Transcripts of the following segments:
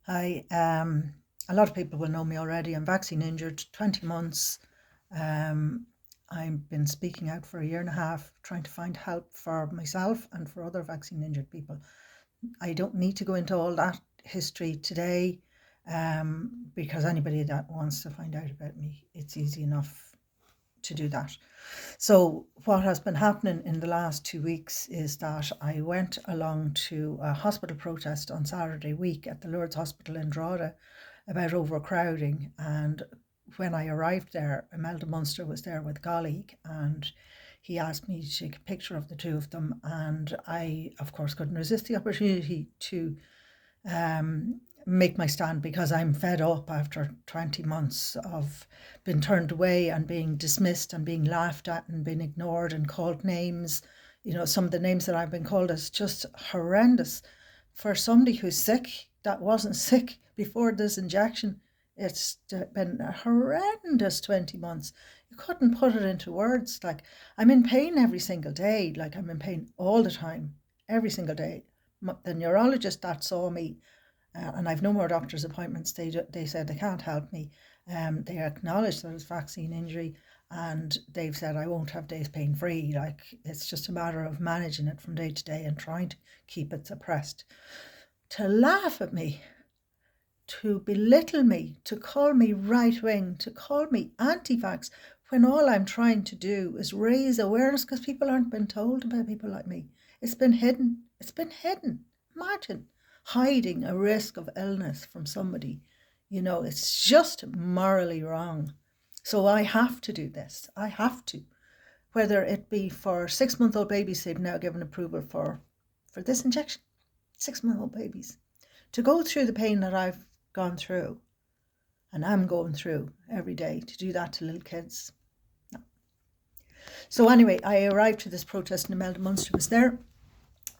Hi, a lot of people will know me already. I'm vaccine injured, 20 months. Um, I've been speaking out for a year and a half, trying to find help for myself and for other vaccine injured people. I don't need to go into all that history today because anybody that wants to find out about me, it's easy enough to do that. So, what has been happening in the last 2 weeks is that I went along to a hospital protest on Saturday week at the Lourdes Hospital in Drogheda about overcrowding. And when I arrived there, Imelda Munster was there with a colleague, and he asked me to take a picture of the two of them. And I, of course, couldn't resist the opportunity to make my stand because I'm fed up after 20 months of being turned away and being dismissed and being laughed at and being ignored and called names. You know, some of the names that I've been called is just horrendous. For somebody who's sick, that wasn't sick before this injection, it's been a horrendous 20 months. You couldn't put it into words. Like, I'm in pain every single day. Like, I'm in pain all the time, every single day. The neurologist that saw me, and I've no more doctor's appointments. They said they can't help me. They acknowledged that it's vaccine injury, and they've said I won't have days pain free. Like, it's just a matter of managing it from day to day and trying to keep it suppressed. To laugh at me, to belittle me, to call me right wing, to call me anti vax, when all I'm trying to do is raise awareness because people aren't been told about people like me. It's been hidden. It's been hidden. Imagine hiding a risk of illness from somebody. You know, it's just morally wrong. So I have to do this. I have to. Whether it be for 6-month-old babies, they've now given approval for this injection. 6-month-old babies. To go through the pain that I've gone through and am going through every day, to do that to little kids. No. So anyway, I arrived to this protest and Imelda Munster was there,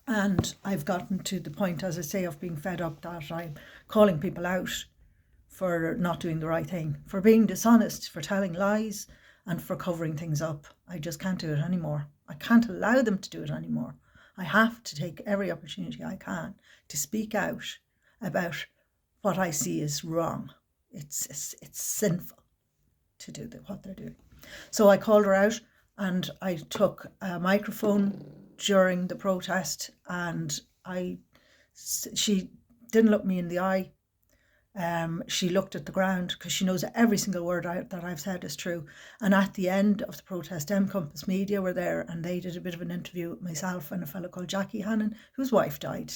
and I've gotten to the point, as I say, of being fed up that I'm calling people out for not doing the right thing, for being dishonest, for telling lies, and for covering things up. I just can't do it anymore. I can't allow them to do it anymore. I have to take every opportunity I can to speak out about what I see is wrong. It's sinful to do what they're doing. So I called her out, and I took a microphone during the protest, and she didn't look me in the eye. She looked at the ground because she knows that every single word that I've said is true. And at the end of the protest, M Compass Media were there, and they did a bit of an interview with myself and a fellow called Jackie Hannon, whose wife died.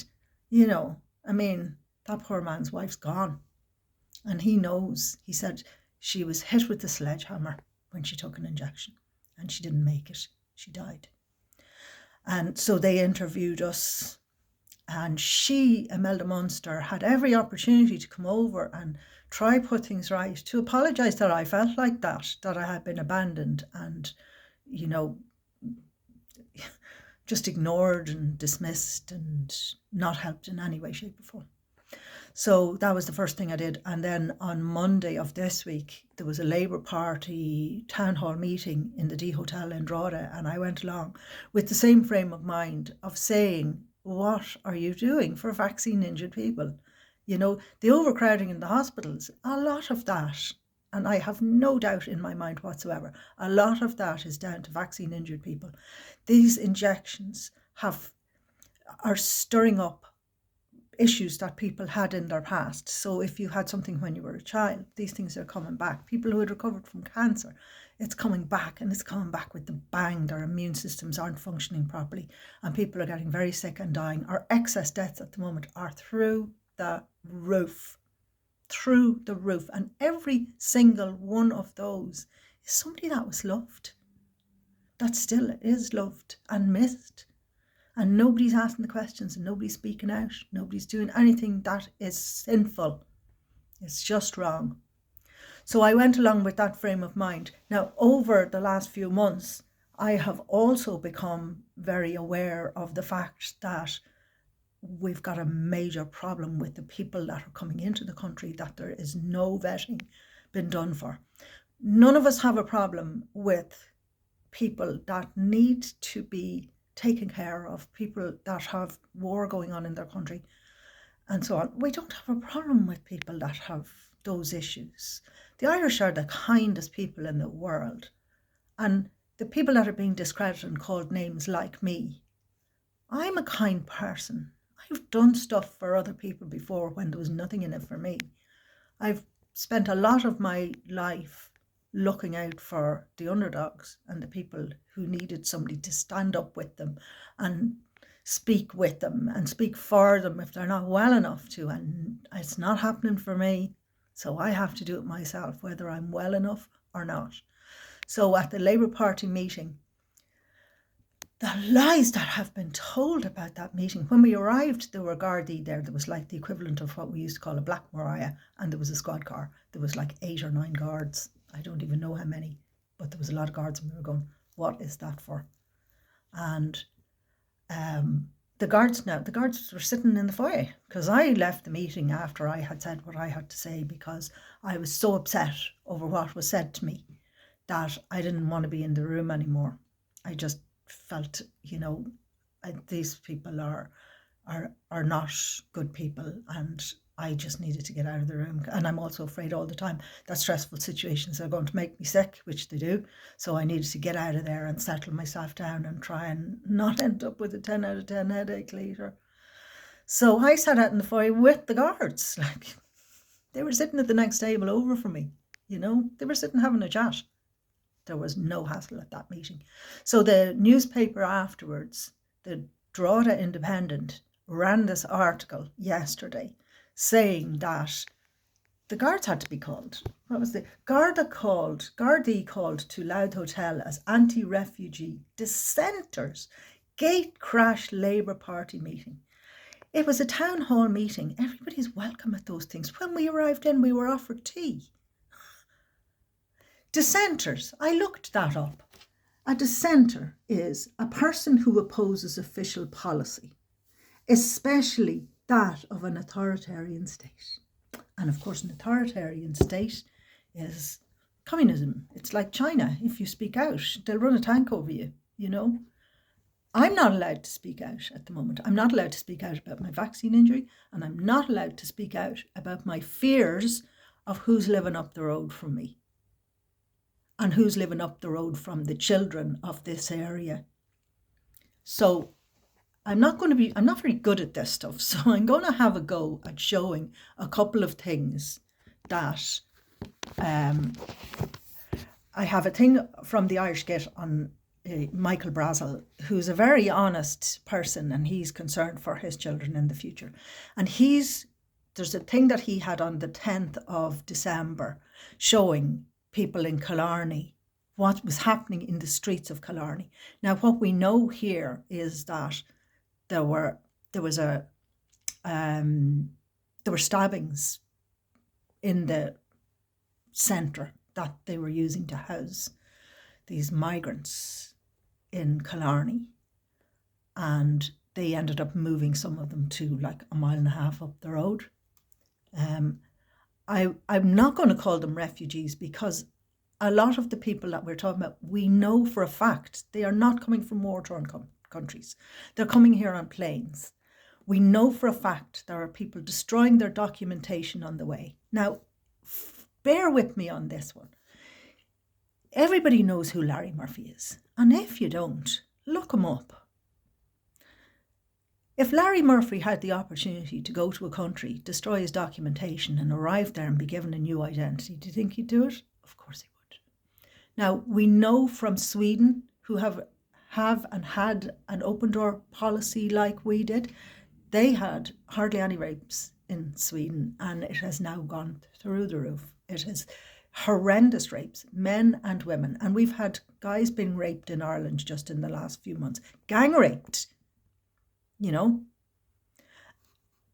You know, I mean, that poor man's wife's gone. And he knows. He said she was hit with the sledgehammer when she took an injection, and she didn't make it. She died. And so they interviewed us, and she, Imelda Munster, had every opportunity to come over and try put things right, to apologise that I felt like that I had been abandoned and, you know, just ignored and dismissed and not helped in any way, shape or form. So that was the first thing I did. And then on Monday of this week, there was a Labour Party town hall meeting in the D Hotel in Drogheda, and I went along with the same frame of mind of saying, what are you doing for vaccine injured people? You know, the overcrowding in the hospitals, a lot of that, and I have no doubt in my mind whatsoever, a lot of that is down to vaccine injured people. These injections are stirring up issues that people had in their past. So if you had something when you were a child, these things are coming back. People who had recovered from cancer, it's coming back, and it's coming back with the bang. Their immune systems aren't functioning properly, and people are getting very sick and dying. Our excess deaths at the moment are through the roof. Through the roof. And every single one of those is somebody that was loved, that still is loved and missed. And nobody's asking the questions, and nobody's speaking out. Nobody's doing anything that is sinful. It's just wrong. So I went along with that frame of mind. Now, over the last few months, I have also become very aware of the fact that we've got a major problem with the people that are coming into the country, that there is no vetting been done for. None of us have a problem with people that need to be taken care of, people that have war going on in their country. and so on. We don't have a problem with people that have those issues. The Irish are the kindest people in the world. And the people that are being discredited and called names like me, I'm a kind person. I've done stuff for other people before when there was nothing in it for me. I've spent a lot of my life looking out for the underdogs and the people who needed somebody to stand up with them and speak with them and speak for them if they're not well enough to. And it's not happening for me. So I have to do it myself, whether I'm well enough or not. So at the Labour Party meeting, the lies that have been told about that meeting. When we arrived, there were Gardaí there. There was like the equivalent of what we used to call a Black Mariah, and there was a squad car. There was like 8 or 9 guards. I don't even know how many, but there was a lot of guards, and we were going, what is that for? And the guards were sitting in the foyer, because I left the meeting after I had said what I had to say, because I was so upset over what was said to me that I didn't want to be in the room anymore. I just felt, these people are not good people, and I just needed to get out of the room. And I'm also afraid all the time that stressful situations are going to make me sick, which they do. So I needed to get out of there and settle myself down and try and not end up with a 10 out of 10 headache later. So I sat out in the foyer with the guards. Like, they were sitting at the next table over from me, they were sitting having a chat. There was no hassle at that meeting. So the newspaper afterwards, the Drogheda Independent, ran this article yesterday saying that the guards had to be called. What was the Gardaí called to Louth Hotel as anti-refugee dissenters, gate crash Labour Party meeting. It was a town hall meeting. Everybody's welcome at those things. When we arrived in, we were offered tea. Dissenters, I looked that up. A dissenter is a person who opposes official policy, especially that of an authoritarian state. And of course, an authoritarian state is communism. It's like China. If you speak out, they'll run a tank over you, I'm not allowed to speak out at the moment. I'm not allowed to speak out about my vaccine injury, and I'm not allowed to speak out about my fears of who's living up the road from me and who's living up the road from the children of this area. So I'm not very good at this stuff. So I'm going to have a go at showing a couple of things that I have a thing from the Irish Git on Michael Brazel, who's a very honest person, and he's concerned for his children in the future. And there's a thing that he had on the 10th of December showing people in Killarney what was happening in the streets of Killarney. Now, what we know here is that there were stabbings in the centre that they were using to house these migrants in Killarney, and they ended up moving some of them to like a mile and a half up the road. I'm not going to call them refugees, because a lot of the people that we're talking about, we know for a fact they are not coming from war-torn countries. They're coming here on planes. We know for a fact there are people destroying their documentation on the way. Now, bear with me on this one. Everybody knows who Larry Murphy is. And if you don't, look him up. If Larry Murphy had the opportunity to go to a country, destroy his documentation and arrive there and be given a new identity, do you think he'd do it? Of course he would. Now, we know from Sweden, who have and had an open door policy like we did, they had hardly any rapes in Sweden, and it has now gone through the roof. It is horrendous rapes, men and women. And we've had guys being raped in Ireland just in the last few months, gang raped,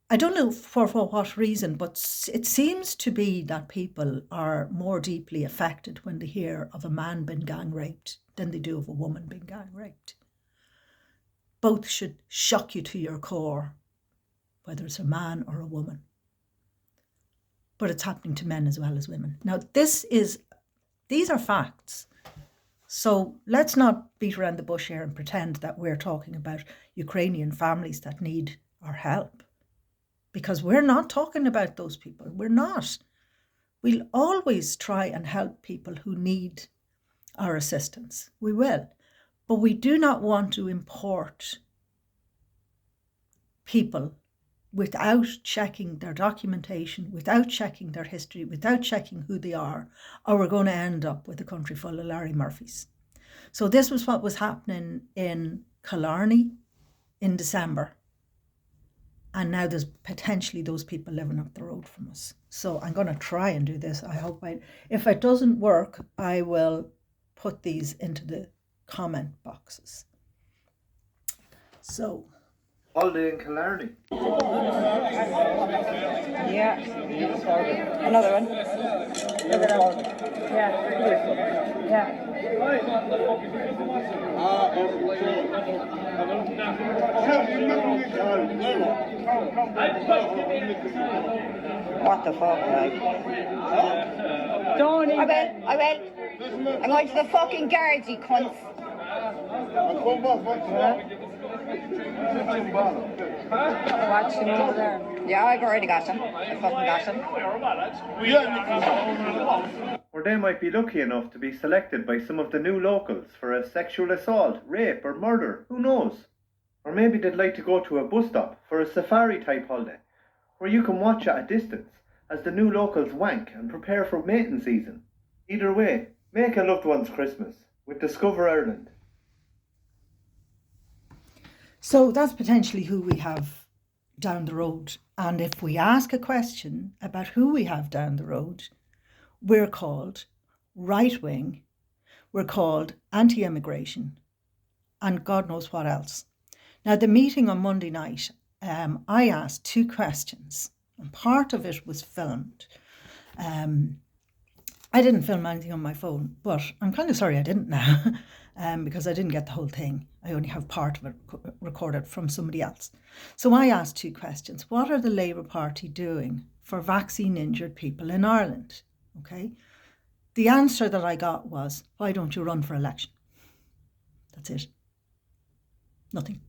I don't know for what reason, but it seems to be that people are more deeply affected when they hear of a man being gang raped than they do of a woman being gang raped. Both should shock you to your core, whether it's a man or a woman. But it's happening to men as well as women. Now, these are facts. So let's not beat around the bush here and pretend that we're talking about Ukrainian families that need our help. because we're not talking about those people. We're not. We'll always try and help people who need our assistance. We will. But we do not want to import people without checking their documentation, without checking their history, without checking who they are, or we're going to end up with a country full of Larry Murphys. So this was what was happening in Killarney in December. And now there's potentially those people living up the road from us. So I'm going to try and do this. I hope if it doesn't work, I will put these into the comment boxes. So. Holiday in Killarney. Yeah. Another one. Yeah. Yeah. What the fuck, like? Don't even. I will. I'm going to the fucking guards, you cunts. Watching over there. Yeah, I've already got him. I fucking got him. Or they might be lucky enough to be selected by some of the new locals for a sexual assault, rape or murder, who knows? Or maybe they'd like to go to a bus stop for a safari type holiday, where you can watch at a distance as the new locals wank and prepare for mating season. Either way, make a loved one's Christmas with Discover Ireland. So that's potentially who we have down the road. And if we ask a question about who we have down the road, we're called right-wing, we're called anti-immigration, and God knows what else. Now, the meeting on Monday night, I asked 2 questions, and part of it was filmed. I didn't film anything on my phone, but I'm kind of sorry I didn't now, because I didn't get the whole thing. I only have part of it recorded from somebody else. So I asked 2 questions. What are the Labour Party doing for vaccine injured people in Ireland? Okay. The answer that I got was, why don't you run for election? That's it. Nothing.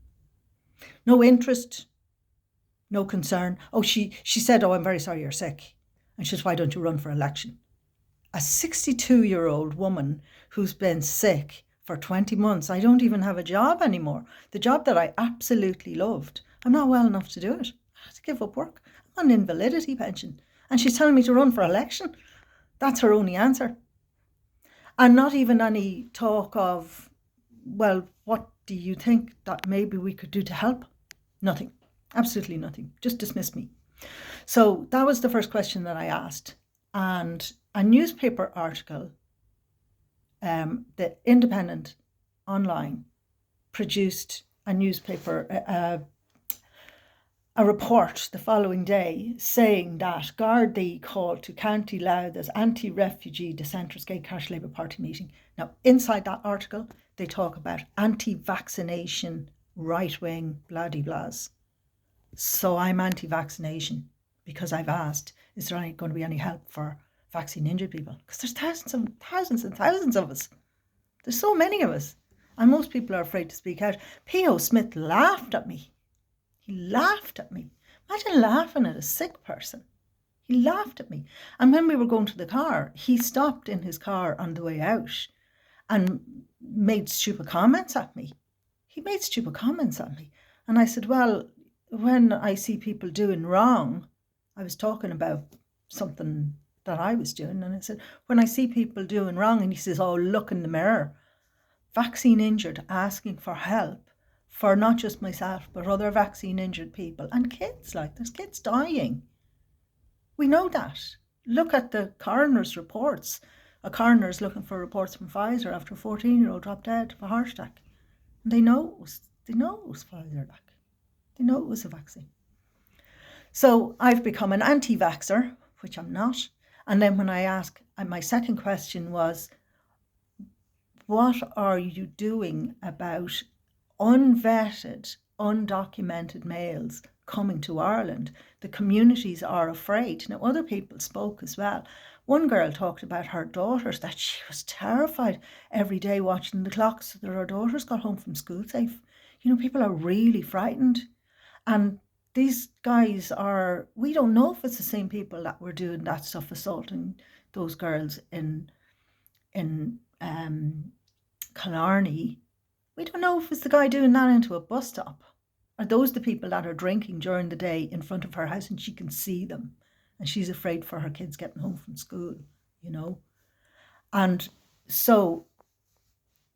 No interest, no concern. Oh, she said, oh, I'm very sorry you're sick. And she said, why don't you run for election? A 62-year-old woman who's been sick for 20 months. I don't even have a job anymore. The job that I absolutely loved. I'm not well enough to do it. I had to give up work. I'm on invalidity pension. And she's telling me to run for election. That's her only answer. And not even any talk of, well, what do you think that maybe we could do to help? Nothing. Absolutely nothing. Just dismiss me. So that was the first question that I asked. And a newspaper article, the Independent Online, produced a report the following day saying that Gardaí called to County Louth as anti-refugee dissenters Gay Cash Labour Party meeting. Now, inside that article, they talk about anti-vaccination, right-wing, blah-de-blahs. So I'm anti-vaccination because I've asked, is there going to be any help for vaccine injured people? Because there's thousands and thousands and thousands of us. There's so many of us. And most people are afraid to speak out. P.O. Smith laughed at me. He laughed at me. Imagine laughing at a sick person. He laughed at me. And when we were going to the car, he stopped in his car on the way out and made stupid comments at me. He made stupid comments at me. And I said, well, when I see people doing wrong, I was talking about something that I was doing. And I said, when I see people doing wrong, and he says, oh, look in the mirror. Vaccine injured, asking for help for not just myself, but other vaccine injured people and kids. Like, there's kids dying. We know that. Look at the coroner's reports. A coroner's looking for reports from Pfizer after a 14-year-old dropped dead of a heart attack. And they know it was Pfizer, like. They know it was a vaccine. So I've become an anti-vaxxer, which I'm not. And then when I ask, my second question was, what are you doing about unvetted, undocumented males coming to Ireland? The communities are afraid. Now, other people spoke as well. One girl talked about her daughters, that she was terrified every day watching the clocks so that her daughters got home from school safe. You know, people are really frightened. And these guys are, we don't know if it's the same people that were doing that stuff, assaulting those girls in Killarney. We don't know if it's the guy doing that into a bus stop. Are those the people that are drinking during the day in front of her house and she can see them and she's afraid for her kids getting home from school, you know? And so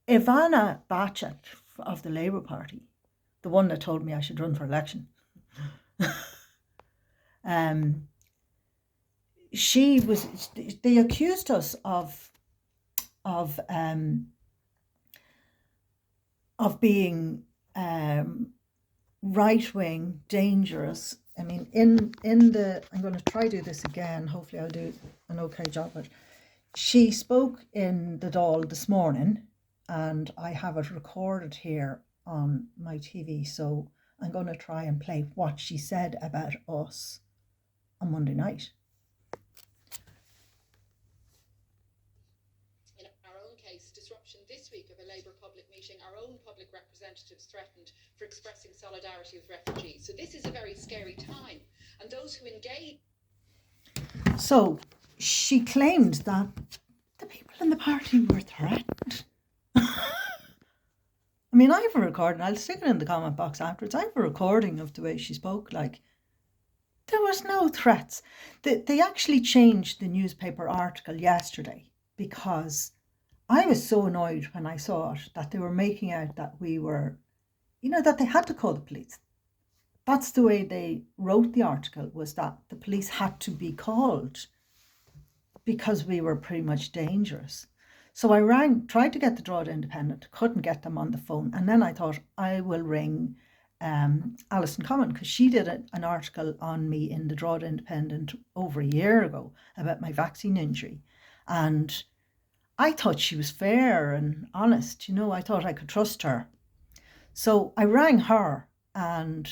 Ivana Bacik of the Labour Party, the one that told me I should run for election, they accused us of being right-wing, dangerous. I mean, in the, I'm going to try do this again. Hopefully I'll do an okay job. But she spoke in the Dáil this morning, and I have it recorded here on my TV. So I'm going to try and play what she said about us on Monday night. In our own case, disruption this week of a Labour public meeting, our own public representatives threatened for expressing solidarity with refugees. So this is a very scary time. And those who engage... So she claimed that the people in the party were threatened. I mean, I have a recording. I'll stick it in the comment box afterwards. I have a recording of the way she spoke. Like, there was no threats. They actually changed the newspaper article yesterday because I was so annoyed when I saw it that they were making out that we were, you know, that they had to call the police. That's the way they wrote the article, was that the police had to be called because we were pretty much dangerous. So I tried to get the Drogheda Independent, couldn't get them on the phone. And then I thought I will ring Alison Common, because she did an article on me in the Drogheda Independent over a year ago about my vaccine injury. And I thought she was fair and honest, you know, I thought I could trust her. So I rang her and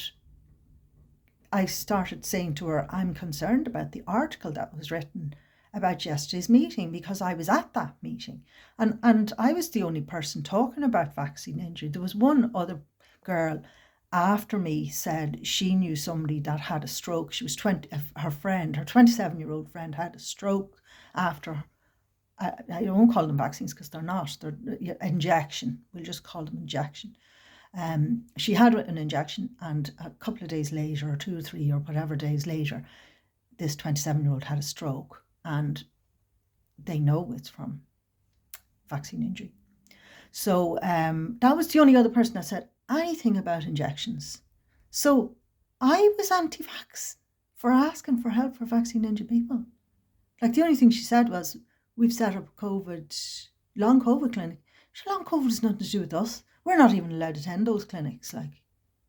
I started saying to her, I'm concerned about the article that was written about yesterday's meeting, because I was at that meeting and I was the only person talking about vaccine injury. There was one other girl after me said she knew somebody that had a stroke. She was her 27-year-old friend had a stroke after, I won't call them vaccines because they're not, they're injection. We'll just call them injection. She had an injection, and a couple of days later, or 2 or 3 or whatever days later, this 27-year-old had a stroke, and they know it's from vaccine injury. So that was the only other person that said anything about injections. So I was anti-vax for asking for help for vaccine injured people. Like, the only thing she said was, we've set up a long COVID clinic. Long COVID has nothing to do with us. We're not even allowed to attend those clinics. Like,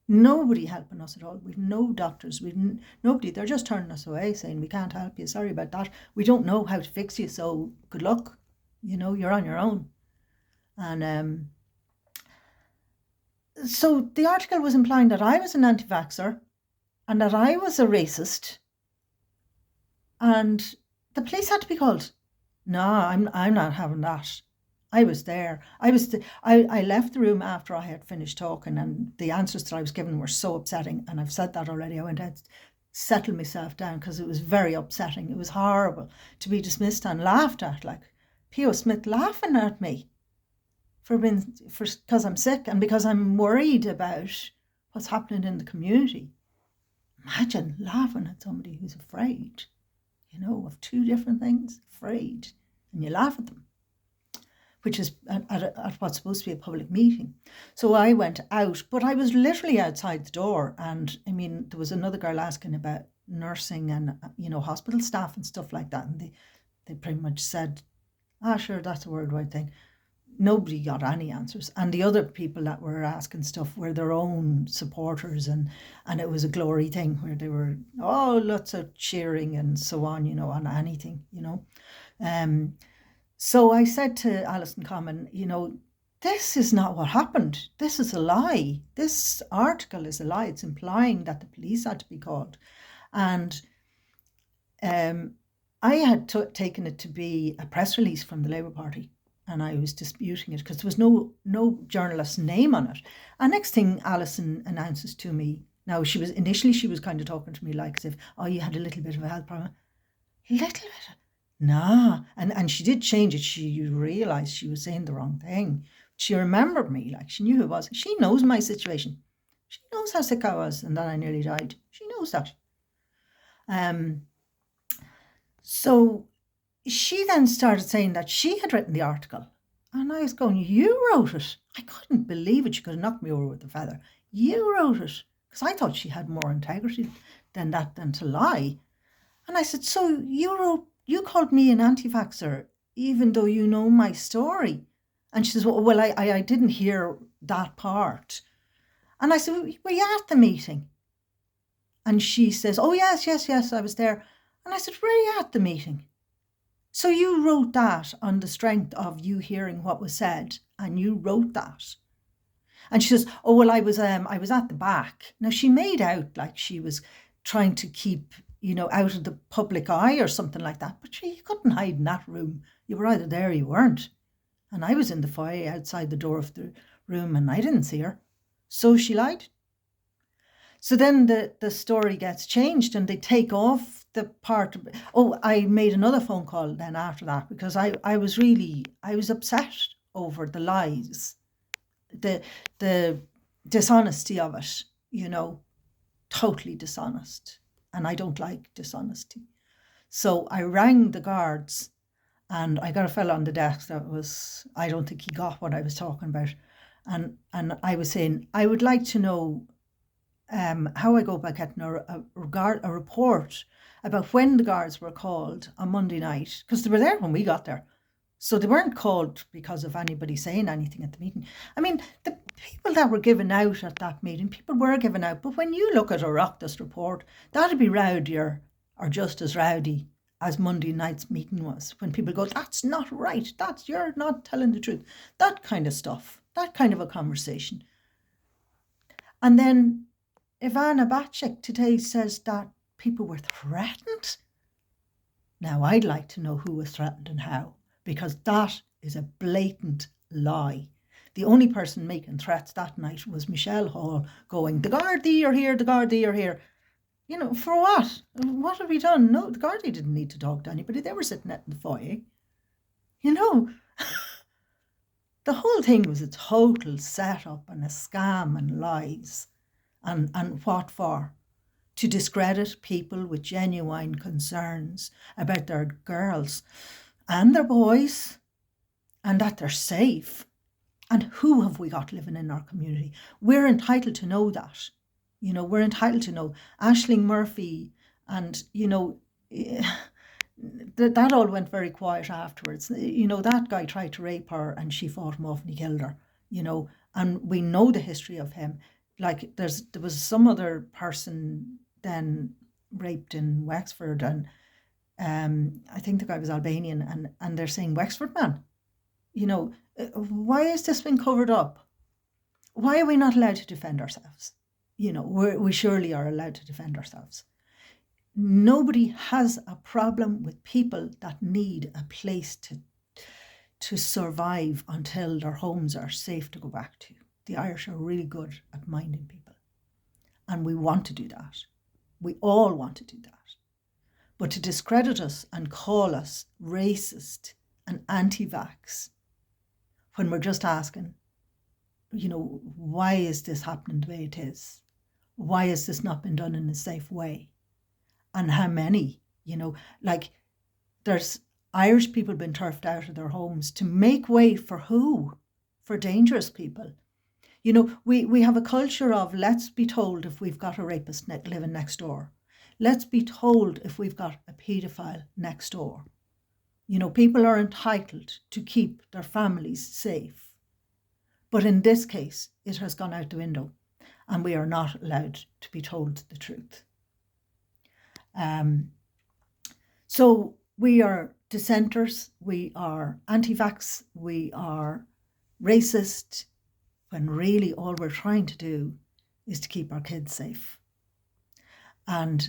nobody helping us at all. We've no doctors. We've nobody. They're just turning us away, saying we can't help you. Sorry about that. We don't know how to fix you. So good luck. You know, you're on your own. And so the article was implying that I was an anti-vaxxer and that I was a racist, and the police had to be called. No, I'm not having that. I was there. I left the room after I had finished talking, and the answers that I was given were so upsetting. And I've said that already. I went out to settle myself down because it was very upsetting. It was horrible to be dismissed and laughed at, like P.O. Smith laughing at me because I'm sick and because I'm worried about what's happening in the community. Imagine laughing at somebody who's afraid, you know, of two different things, afraid, and you laugh at them, which is at what's supposed to be a public meeting. So I went out, but I was literally outside the door. And I mean, there was another girl asking about nursing and, you know, hospital staff and stuff like that. And they pretty much said, sure, that's a worldwide thing. Nobody got any answers. And the other people that were asking stuff were their own supporters. And it was a glory thing where they were, lots of cheering and so on, you know, on anything, you know. So I said to Alison Common, you know, this is not what happened. This is a lie. This article is a lie. It's implying that the police had to be called. And I had taken it to be a press release from the Labour Party, and I was disputing it because there was no journalist's name on it. And next thing Alison announces to me, Now, initially she was kind of talking to me like as if, oh, you had a little bit of a health problem. Little bit? Nah. And she did change it. She realised she was saying the wrong thing. She remembered me, like she knew who it was. She knows my situation. She knows how sick I was and that I nearly died. She knows that. So she then started saying that she had written the article. And I was going, you wrote it. I couldn't believe it. She could have knocked me over with a feather. You wrote it. Because I thought she had more integrity than to lie. And I said, so you called me an anti-vaxxer, even though you know my story. And she says, well, I didn't hear that part. And I said, were you at the meeting? And she says, oh, yes, I was there. And I said, were you at the meeting? So you wrote that on the strength of you hearing what was said, and you wrote that. And she says, oh, well, I was at the back. Now, she made out like she was trying to keep, out of the public eye or something like that. But you couldn't hide in that room. You were either there or you weren't. And I was in the foyer outside the door of the room and I didn't see her. So she lied. So then the story gets changed and they take off the part. I made another phone call then after that because I was upset over the lies, the dishonesty of it, totally dishonest. And I don't like dishonesty. So I rang the guards and I got a fella on the desk I don't think he got what I was talking about. And I was saying, I would like to know how I go about getting a report about when the guards were called on Monday night, because they were there when we got there. So they weren't called because of anybody saying anything at the meeting. I mean, the people that were given out at that meeting, people were given out. But when you look at a Oireachtas report, that'd be rowdier or just as rowdy as Monday night's meeting was. When people go, that's not right. You're not telling the truth. That kind of stuff, that kind of a conversation. And then Ivana Bacik today says that people were threatened. Now, I'd like to know who was threatened and how, because that is a blatant lie. The only person making threats that night was Michelle Hall going, the Gardaí are here, the Gardaí are here. For what? What have we done? No, the Gardaí didn't need to talk to anybody. They were sitting out in the foyer. The whole thing was a total setup and a scam and lies. And what for? To discredit people with genuine concerns about their girls and their boys and that they're safe. And who have we got living in our community? We're entitled to know that. We're entitled to know. Aisling Murphy and, that all went very quiet afterwards. That guy tried to rape her and she fought him off and he killed her, and we know the history of him. Like there was some other person then raped in Wexford and I think the guy was Albanian and they're saying Wexford man. Why has this been covered up? Why are we not allowed to defend ourselves? We surely are allowed to defend ourselves. Nobody has a problem with people that need a place to survive until their homes are safe to go back to. The Irish are really good at minding people. And we want to do that. We all want to do that. But to discredit us and call us racist and anti-vax when we're just asking, why is this happening the way it is? Why has this not been done in a safe way? And how many, there's Irish people been turfed out of their homes to make way for who? For dangerous people. We have a culture of let's be told if we've got a rapist living next door. Let's be told if we've got a paedophile next door. People are entitled to keep their families safe. But in this case, it has gone out the window and we are not allowed to be told the truth. So we are dissenters, we are anti-vax, we are racist, when really all we're trying to do is to keep our kids safe. And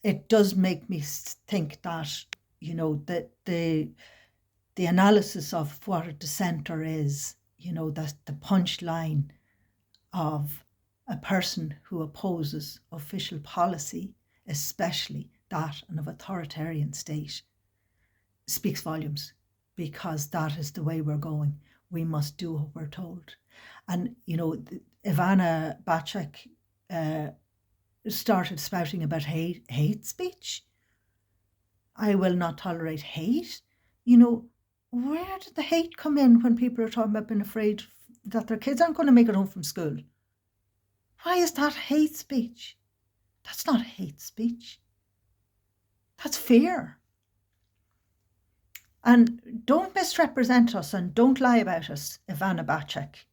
it does make me think that, that the analysis of what a dissenter is, that the punchline of a person who opposes official policy, especially that of an authoritarian state, speaks volumes, because that is the way we're going. We must do what we're told. And, you know, Ivana Bacik started spouting about hate speech. I will not tolerate hate. You know, where did the hate come in when people are talking about being afraid that their kids aren't going to make it home from school? Why is that hate speech? That's not hate speech. That's fear. And don't misrepresent us and don't lie about us, Ivana Bacik,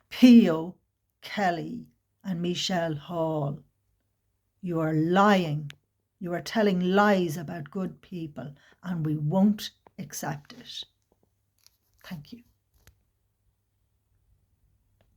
Pio Kelly and Michelle Hall. You are lying. You are telling lies about good people, and we won't accept it. Thank you.